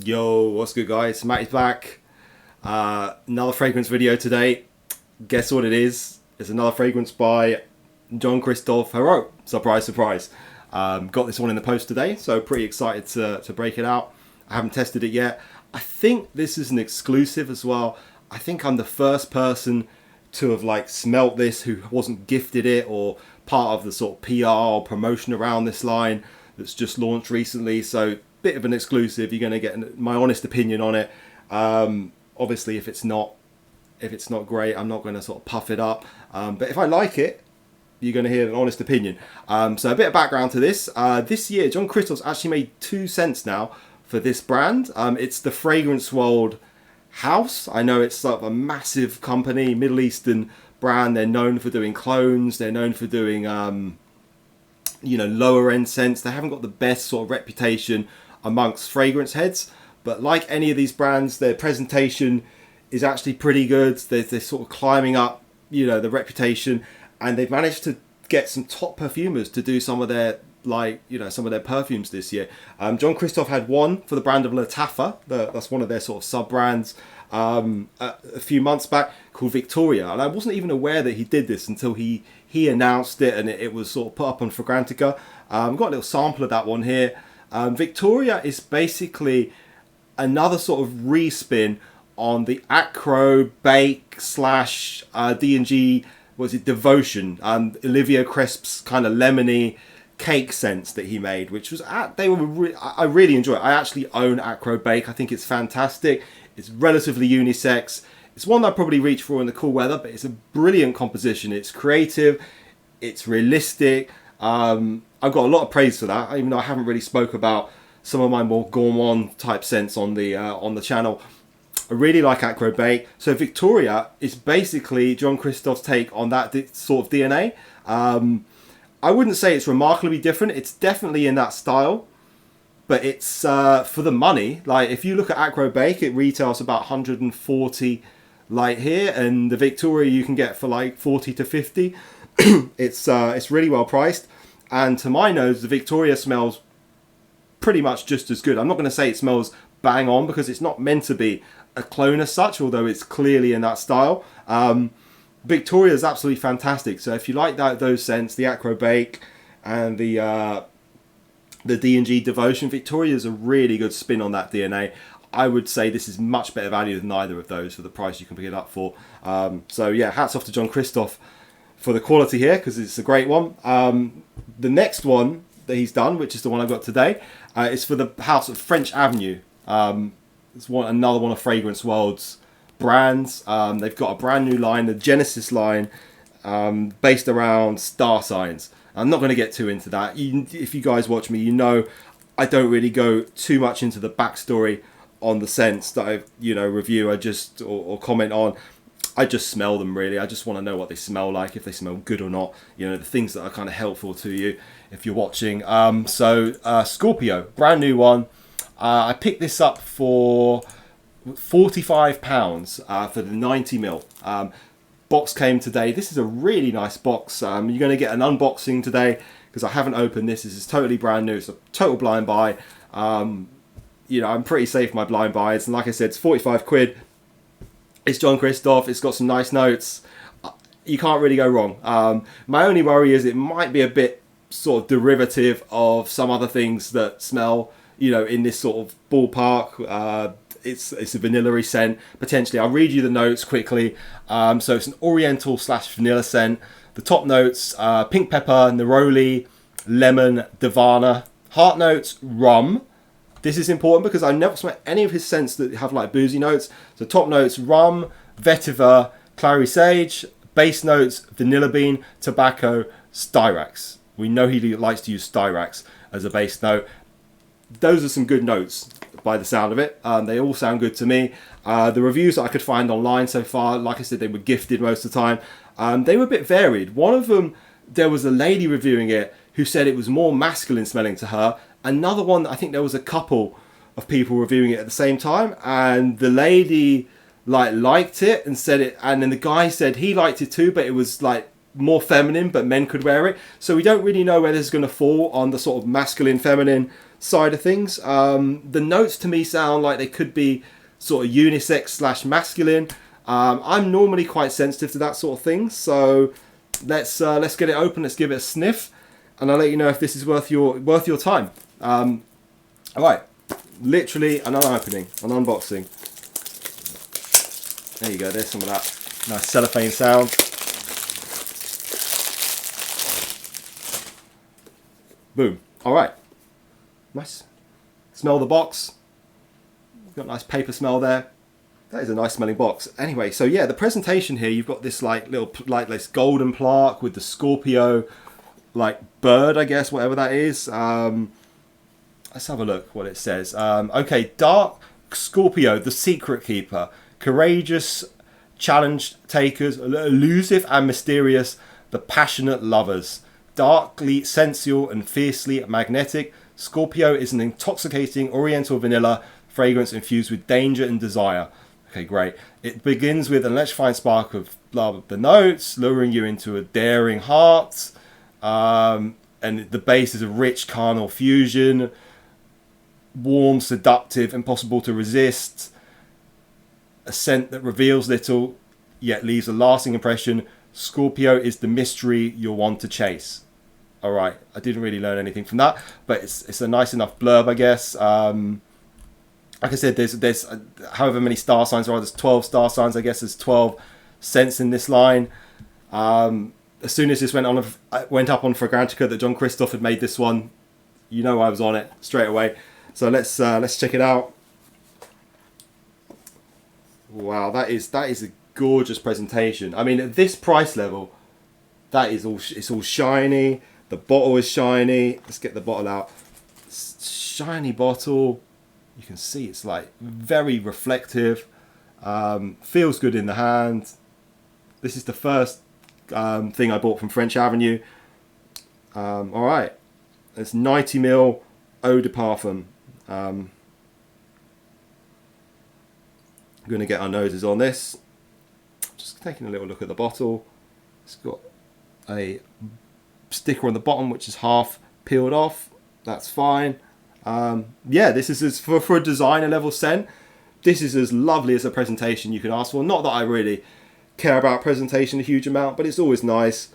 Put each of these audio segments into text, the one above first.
Yo, what's good, guys? Matty's back. Another fragrance video today. Guess what it is? It's another fragrance by Jean-Christophe Hérault. Surprise, surprise. Got this one in the post today, so pretty excited to break it out. I haven't tested it yet. I think this is an exclusive as well. I think I'm the first person to have smelt this who wasn't gifted it or part of the sort of PR or promotion around this line that's just launched recently. So bit of an exclusive. You're going to get my honest opinion on it. Obviously, if it's not great, I'm not going to sort of puff it up. But if I like it, you're going to hear an honest opinion. So a bit of background to this. This year, Jean-Christophe's actually made 2 cents now for this brand. It's the Fragrance World House. I know it's sort of a massive company, Middle Eastern brand. They're known for doing clones. They're known for doing, lower end scents. They haven't got the best sort of reputation amongst fragrance heads. But like any of these brands, their presentation is actually pretty good. They're sort of climbing up, the reputation. And they've managed to get some top perfumers to do some of their some of their perfumes this year. Jean-Christophe had one for the brand of Lattafa. That's one of their sort of sub brands. A few months back called Victoria, and I wasn't even aware that he did this until he announced it, and it was sort of put up on Fragrantica. Got a little sample of that one here. Victoria is basically another sort of respin on the Acro Bake slash D&G, was it Devotion, Olivia Crisp's kind of lemony cake scents that he made, which was I really enjoy it. I actually own Acro Bake. I think it's fantastic. It's relatively unisex. It's one that I probably reach for in the cool weather, but it's a brilliant composition. It's creative. It's realistic. I've got a lot of praise for that, even though I haven't really spoke about some of my more gourmand type scents on the channel. I really like Acro Bake. So Victoria is basically Jean-Christophe's take on that sort of DNA. I wouldn't say it's remarkably different. It's definitely in that style, but it's for the money. Like if you look at Acro Bake, it retails about 140 here, and the Victoria you can get for like 40 to 50. It's really well priced, and to my nose, the Victoria smells pretty much just as good. I'm not going to say it smells bang on because it's not meant to be a clone as such, although it's clearly in that style. Victoria is absolutely fantastic. So if you like those scents, the Acro Bake and the D&G Devotion, Victoria is a really good spin on that DNA. I would say this is much better value than either of those for the price you can pick it up for. So yeah, hats off to Jean-Christophe for the quality here, because it's a great one. The next one that he's done, which is the one I've got today, is for the house at French Avenue. It's another one of Fragrance World's brands. They've got a brand new line, the Genesis line, based around star signs. I'm not going to get too into that. If you guys watch me, I don't really go too much into the backstory on the scents that I review. Or comment on. I just smell them, really. I just want to know what they smell like, if they smell good or not. The things that are kind of helpful to you if you're watching. Scorpio, brand new one. I picked this up for £45 for the 90ml. Box came today. This is a really nice box. You're going to get an unboxing today because I haven't opened this. This is totally brand new. It's a total blind buy. I'm pretty safe with my blind buys. And like I said, it's 45 quid. It's Jean-Christophe. It's got some nice notes. You can't really go wrong. My only worry is it might be a bit sort of derivative of some other things that smell, in this sort of ballpark. It's a vanilla-y scent, potentially. I'll read you the notes quickly. So it's an Oriental / vanilla scent. The top notes, pink pepper, neroli, lemon, divana. Heart notes, rum. This is important because I never smell any of his scents that have boozy notes. So top notes, rum, vetiver, clary sage. Base notes, vanilla bean, tobacco, styrax. We know he likes to use styrax as a base note. Those are some good notes by the sound of it. They all sound good to me. The reviews that I could find online so far, like I said, they were gifted most of the time. They were a bit varied. One of them, there was a lady reviewing it who said it was more masculine smelling to her. Another one, I think there was a couple of people reviewing it at the same time, and the lady liked it and said it, and then the guy said he liked it too, but it was more feminine, but men could wear it. So we don't really know where this is going to fall on the sort of masculine feminine side of things. The notes to me sound like they could be sort of unisex slash masculine. I'm normally quite sensitive to that sort of thing, so let's get it open. Let's give it a sniff, and I'll let you know if this is worth your time. All right, literally an opening, an unboxing. There you go. There's some of that nice cellophane sound. Boom. All right. Nice. Smell the box. Got a nice paper smell there. That is a nice smelling box. Anyway, so yeah, the presentation here, you've got this like little like this golden plaque with the Scorpio like bird, I guess, whatever that is. Let's have a look what it says. Okay, Dark Scorpio, the secret keeper, courageous challenge takers, elusive and mysterious, the passionate lovers. Darkly sensual and fiercely magnetic, Scorpio is an intoxicating Oriental vanilla fragrance infused with danger and desire. Okay, great. It begins with an electrifying spark of love, the notes, luring you into a daring heart. And the base is a rich carnal fusion, warm, seductive, impossible to resist. A scent that reveals little, yet leaves a lasting impression. Scorpio is the mystery you'll want to chase. All right, I didn't really learn anything from that, but it's a nice enough blurb, I guess. Like I said, there's however many star signs there are. There's 12 star signs, I guess. There's 12 scents in this line. As soon as this went up on Fragrantica that Jean-Christophe had made this one, you know I was on it straight away. So let's check it out. Wow, that is a gorgeous presentation. I mean, at this price level, it's all shiny. The bottle is shiny. Let's get the bottle out. Shiny bottle. You can see it's like very reflective. Feels good in the hand. This is the first thing I bought from French Avenue. All right. It's 90ml eau de parfum. I'm going to get our noses on this. Just taking a little look at the bottle. It's got a sticker on the bottom which is half peeled off. That's fine. Yeah, this is for a designer level scent. This is as lovely as a presentation you can ask for. Not that I really care about presentation a huge amount, but it's always nice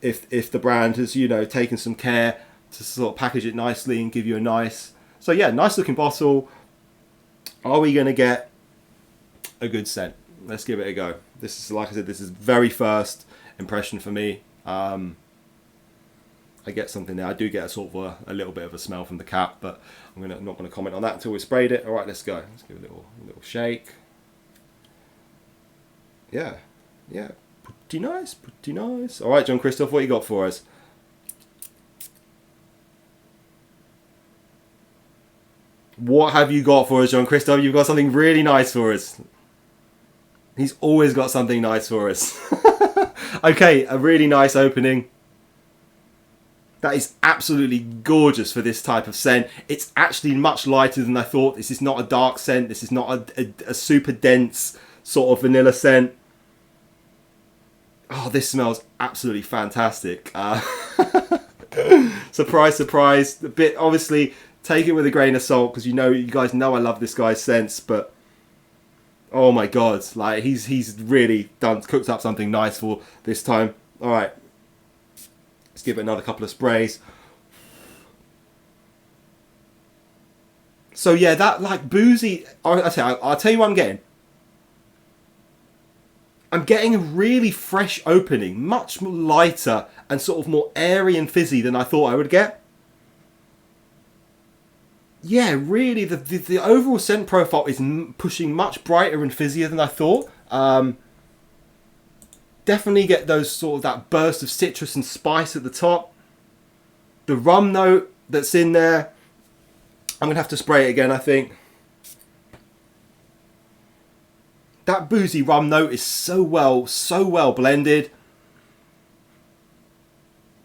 if the brand has, you know, taken some care to sort of package it nicely and give you a nice. So yeah, nice looking bottle. Are we going to get a good scent? Let's give it a go. This is, like I said, this is very first impression for me. I get something there. I do get a sort of a little bit of a smell from the cap, but I'm not going to comment on that until we sprayed it. All right, let's go. Let's give it a little shake. Yeah, pretty nice, pretty nice. All right, Jean-Christophe, what you got for us? What have you got for us, Jean-Christophe? You've got something really nice for us. He's always got something nice for us. Okay, a really nice opening. That is absolutely gorgeous for this type of scent. It's actually much lighter than I thought. This is not a dark scent. This is not a super dense sort of vanilla scent. Oh, this smells absolutely fantastic. Surprise, surprise. A bit, obviously, take it with a grain of salt because you guys know I love this guy's scents, but oh my god, like he's really cooked up something nice for this time. All right. Let's give it another couple of sprays. So yeah, that like Boozy. I'll tell you what I'm getting. I'm getting a really fresh opening, much lighter and sort of more airy and fizzy than I thought I would get. Yeah, really, the overall scent profile is pushing much brighter and fizzier than I thought. Definitely get those sort of that burst of citrus and spice at the top. The rum note that's in there. I'm going to have to spray it again, I think. That Boozy rum note is so well blended.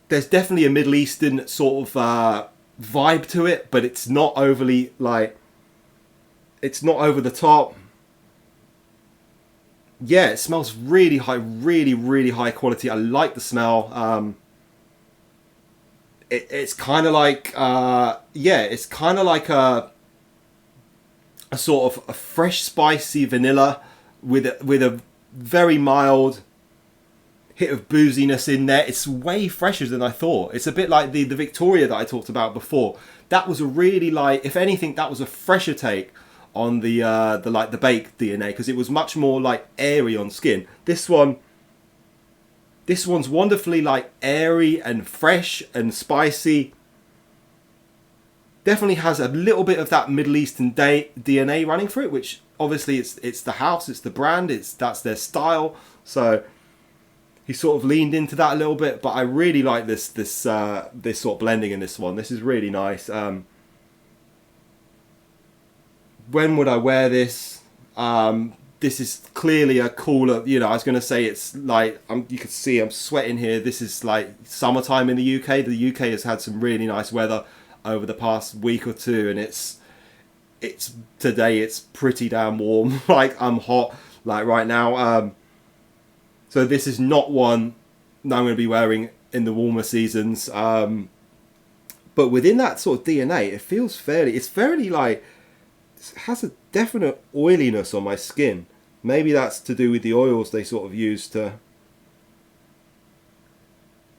There's definitely a Middle Eastern sort of vibe to it, but it's not overly it's not over the top. Yeah, it smells really high, really high quality. I like the smell. it's kind of like it's kind of like a sort of a fresh spicy vanilla with a very mild hit of booziness in there. It's way fresher than I thought. It's a bit like the Victoria that I talked about before. That was a really, like, if anything, that was a fresher take on the baked DNA, because it was much more like airy on skin. This one's wonderfully like airy and fresh and spicy. Definitely has a little bit of that Middle Eastern DNA running through it, which obviously it's the house, it's the brand, that's their style. So he sort of leaned into that a little bit, but I really like this sort of blending in this one. This is really nice. When would I wear this? This is clearly a cooler, I was going to say it's like, you can see I'm sweating here. This is like summertime in the UK. The UK has had some really nice weather over the past week or two, and it's today it's pretty damn warm. Like, I'm hot like right now. So this is not one that I'm going to be wearing in the warmer seasons. But within that sort of DNA, it's fairly like, it has a definite oiliness on my skin. Maybe that's to do with the oils they sort of use to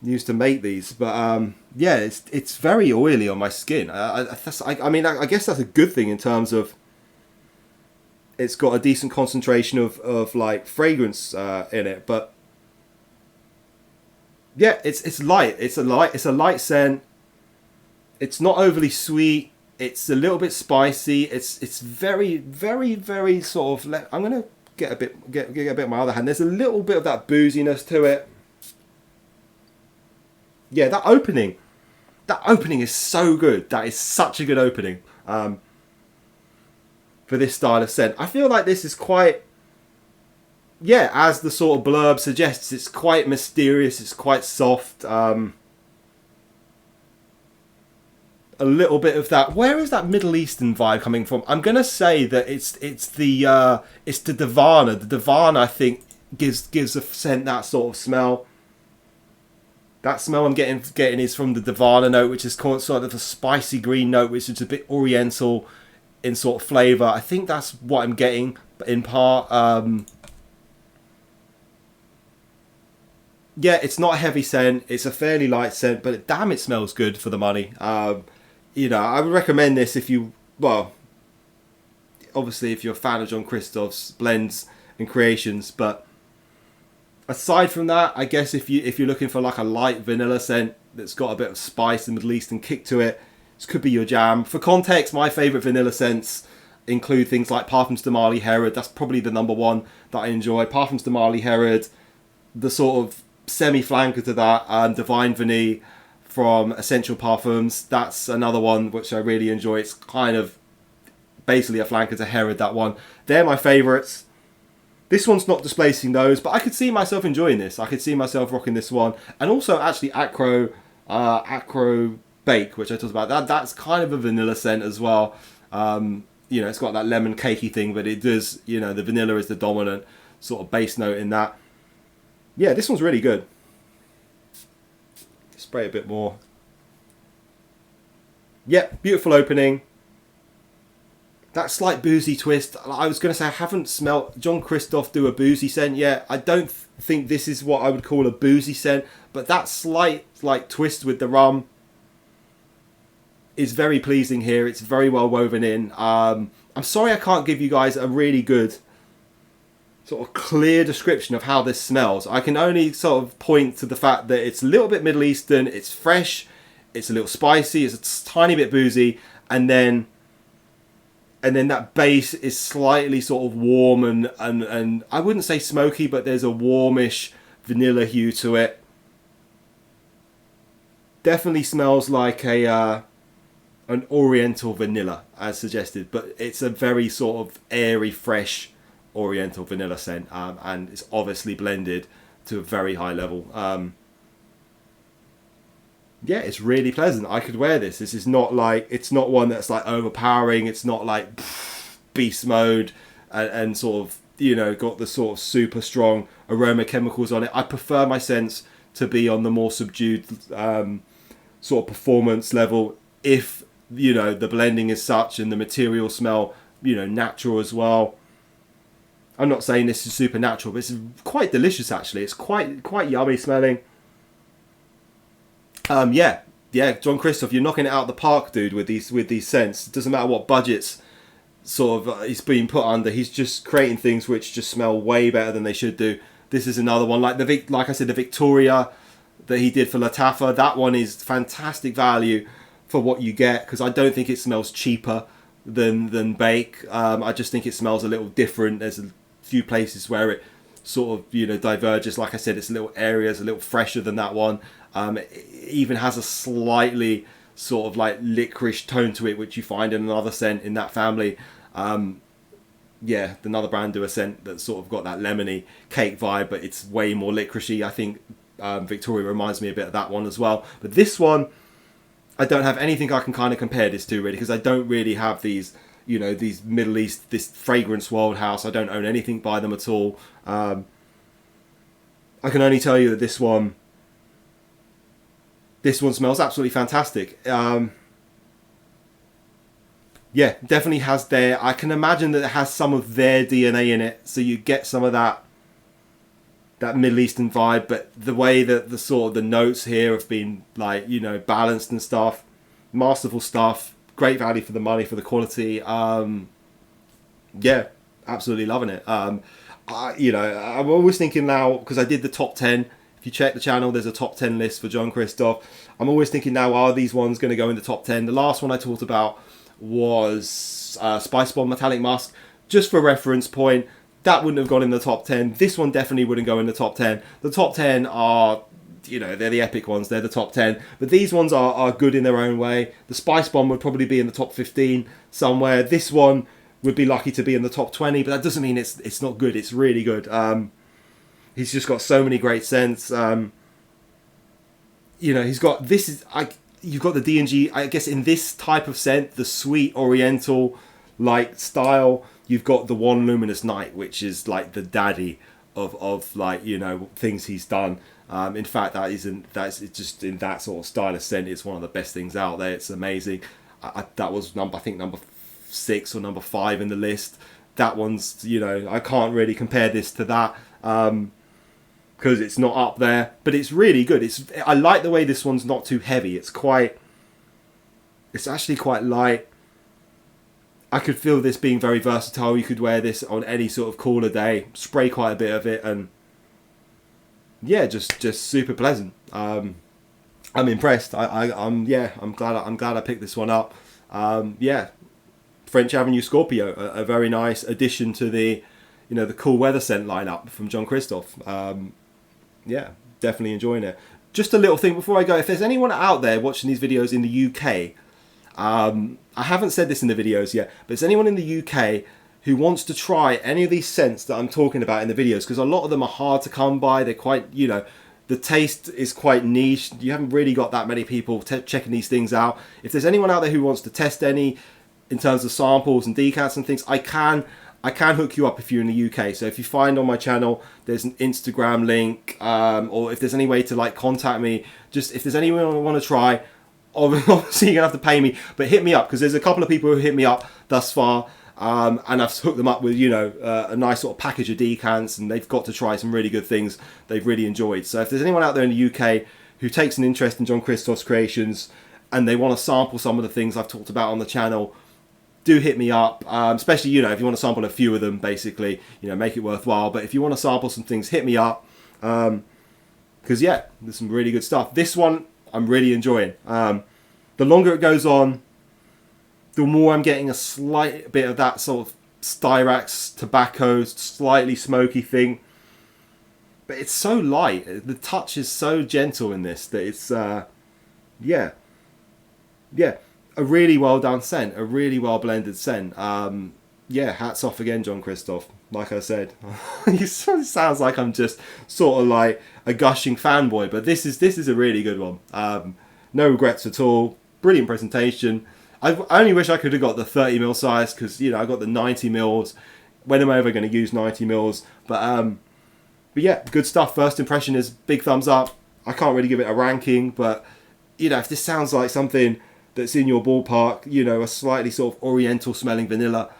make these. But yeah, it's very oily on my skin. I mean, I guess that's a good thing in terms of it's got a decent concentration of like fragrance in it. But yeah, it's light. It's a light scent. It's not overly sweet. It's a little bit spicy. It's very, very, very sort of. I'm gonna get a bit of my other hand. There's a little bit of that booziness to it. Yeah, that opening is so good. That is such a good opening for this style of scent. I feel like this is quite, as the sort of blurb suggests, it's quite mysterious. It's quite soft. A little bit of that. Where is that Middle Eastern vibe coming from? I'm gonna say that it's the Davana. The Davana, I think, gives a scent, that sort of smell. That smell I'm getting is from the Davana note, which is sort of a spicy green note, which is a bit Oriental in sort of flavour. I think that's what I'm getting in part. Yeah, it's not a heavy scent. It's a fairly light scent, but damn, it smells good for the money. I would recommend this obviously if you're a fan of Jean-Christophe's blends and creations. But aside from that, I guess if you're looking for like a light vanilla scent that's got a bit of spice and Middle Eastern kick to it, this could be your jam. For context, my favourite vanilla scents include things like Parfums de Marly Herod. That's probably the number one that I enjoy. Parfums de Marly Herod, the sort of semi-flanker to that, Divine Vanille from Essential Parfums. That's another one which I really enjoy. It's kind of basically a flanker to Herod, that one. They're my favourites. This one's not displacing those, but I could see myself enjoying this. I could see myself rocking this one. And also actually Acro Bake, which I talked about. That's kind of a vanilla scent as well. It's got that lemon cakey thing, but it does, the vanilla is the dominant sort of base note in that. Yeah, this one's really good. Spray a bit more. Yeah, beautiful opening. That slight boozy twist. I was going to say I haven't smelt Jean-Christophe do a boozy scent yet. I don't think this is what I would call a boozy scent, but that slight like twist with the rum is very pleasing here. It's very well woven in. I'm sorry I can't give you guys a really good sort of clear description of how this smells. I can only sort of point to the fact that it's a little bit Middle Eastern, it's fresh, it's a little spicy, it's a tiny bit boozy, and then that base is slightly sort of warm and I wouldn't say smoky, but there's a warmish vanilla hue to it. Definitely smells like an Oriental vanilla, as suggested, but it's a very sort of airy, fresh Oriental vanilla scent, and it's obviously blended to a very high level. Yeah, it's really pleasant. I could wear this. This is not like, it's not one that's like overpowering. It's not like beast mode and sort of, got the sort of super strong aroma chemicals on it. I prefer my scents to be on the more subdued sort of performance level if, you know, the blending is such and the materials smell, you know, natural as well. I'm not saying this is supernatural, but it's quite delicious actually. It's quite yummy smelling. Yeah, Jean-Christophe, you're knocking it out of the park, dude, with these scents. It doesn't matter what budgets sort of he's being put under. He's just creating things which just smell way better than they should do. This is another one, like like I said, the Victoria that he did for Lattafa. That one is fantastic value for what you get, because I don't think it smells cheaper than Bake. I just think it smells a little different. There's a few places where it sort of, you know, diverges. Like I said, it's a little areas a little fresher than that one. It even has a slightly sort of like licorice tone to it, which you find in another scent in that family. Yeah, another brand do a scent that's sort of got that lemony cake vibe, but it's way more licoricey. I think Victoria reminds me a bit of that one as well. But this one, I don't have anything I can kind of compare this to really, because I don't really have these, you know, these Middle East, this fragrance world house. I don't own anything by them at all. I can only tell you that this one smells absolutely fantastic. Yeah, definitely has their... I can imagine that it has some of their DNA in it, so you get some of that Middle Eastern vibe, but the way that the sort of the notes here have been, like, you know, balanced and stuff, masterful stuff, great value for the money, for the quality. Yeah, absolutely loving it. You know, I'm always thinking now, because I did the top 10. If you check the channel, there's a top 10 list for Jean-Christophe. I'm always thinking now, are these ones going to go in the top 10? The last one I talked about was Spice Bomb Metallic Musk. Just for reference point, that wouldn't have gone in the top 10. This one definitely wouldn't go in the top 10. The top 10 are, you know, they're the epic ones. They're the top 10. But these ones are good in their own way. The Spice Bomb would probably be in the top 15 somewhere. This one would be lucky to be in the top 20, but that doesn't mean it's not good. It's really good. He's just got so many great scents. You know, he's got... This is... You've got the D&G, I guess, in this type of scent, the sweet Oriental like style. You've got the One Luminous Night, which is like the daddy of like, you know, things he's done. In fact, that's just in that sort of style of scent, it's one of the best things out there. It's amazing. That was I think number 6 or number 5 in the list. That one's, you know, I can't really compare this to that. Because it's not up there, but it's really good. I like the way this one's not too heavy. It's actually quite light. I could feel this being very versatile. You could wear this on any sort of cooler day, spray quite a bit of it, and yeah, just super pleasant. I'm impressed. I'm glad I picked this one up. Yeah, French Avenue Scorpio, a very nice addition to the, you know, the cool weather scent lineup from Jean-Christophe. Yeah, definitely enjoying it. Just a little thing before I go. If there's anyone out there watching these videos in the UK, I haven't said this in the videos yet, but is anyone in the UK who wants to try any of these scents that I'm talking about in the videos? Because a lot of them are hard to come by. They're quite, you know, the taste is quite niche. You haven't really got that many people checking these things out. If there's anyone out there who wants to test any in terms of samples and decants and things, I can hook you up if you're in the UK. So if you find on my channel, there's an Instagram link, or if there's any way to like contact me, just if there's anyone who want to try, obviously you're gonna have to pay me, but hit me up, because there's a couple of people who hit me up thus far, and I've hooked them up with, you know, a nice sort of package of decants, and they've got to try some really good things they've really enjoyed. So if there's anyone out there in the UK who takes an interest in Jean-Christophe's creations and they want to sample some of the things I've talked about on the channel, do hit me up, especially, you know, if you want to sample a few of them, basically, you know, make it worthwhile. But if you want to sample some things, hit me up, because yeah, there's some really good stuff. This one I'm really enjoying. The longer it goes on, the more I'm getting a slight bit of that sort of Styrax tobacco, slightly smoky thing. But it's so light. The touch is so gentle in this that it's, yeah. A really well done scent, a really well blended scent. Yeah, hats off again, Jean-Christophe. Like I said, it sounds like I'm just sort of like a gushing fanboy, but this is a really good one. No regrets at all. Brilliant presentation. I only wish I could have got the 30mm size, because, you know, I got the 90mm. When am I ever going to use 90mm? But yeah, good stuff. First impression is big thumbs up. I can't really give it a ranking, but you know, if this sounds like something that's in your ballpark, you know, a slightly sort of Oriental smelling vanilla,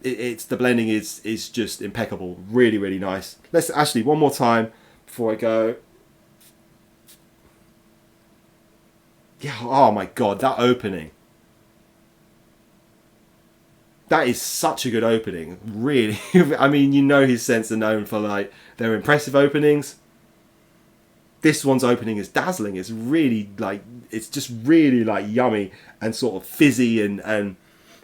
it's the blending is just impeccable. Really, really nice. Let's actually one more time before I go. Yeah, oh my god, that opening. That is such a good opening. Really. I mean, you know his scents are known for like their impressive openings. This one's opening is dazzling. It's really like, it's just really like yummy and sort of fizzy, and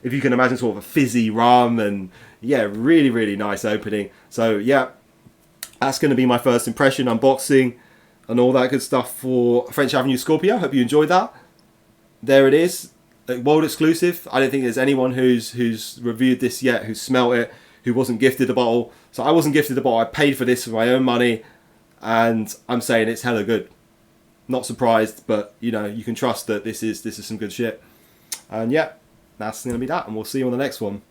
if you can imagine sort of a fizzy rum, and yeah, really, really nice opening. So yeah, that's going to be my first impression, unboxing and all that good stuff for French Avenue Scorpio. Hope you enjoyed that. There it is. World exclusive. I don't think there's anyone who's reviewed this yet, who's smelt it, who wasn't gifted a bottle. So I wasn't gifted a bottle. I paid for this with my own money, and I'm saying it's hella good. Not surprised, but you know, you can trust that this is some good shit. And yeah, that's gonna be that, and we'll see you on the next one.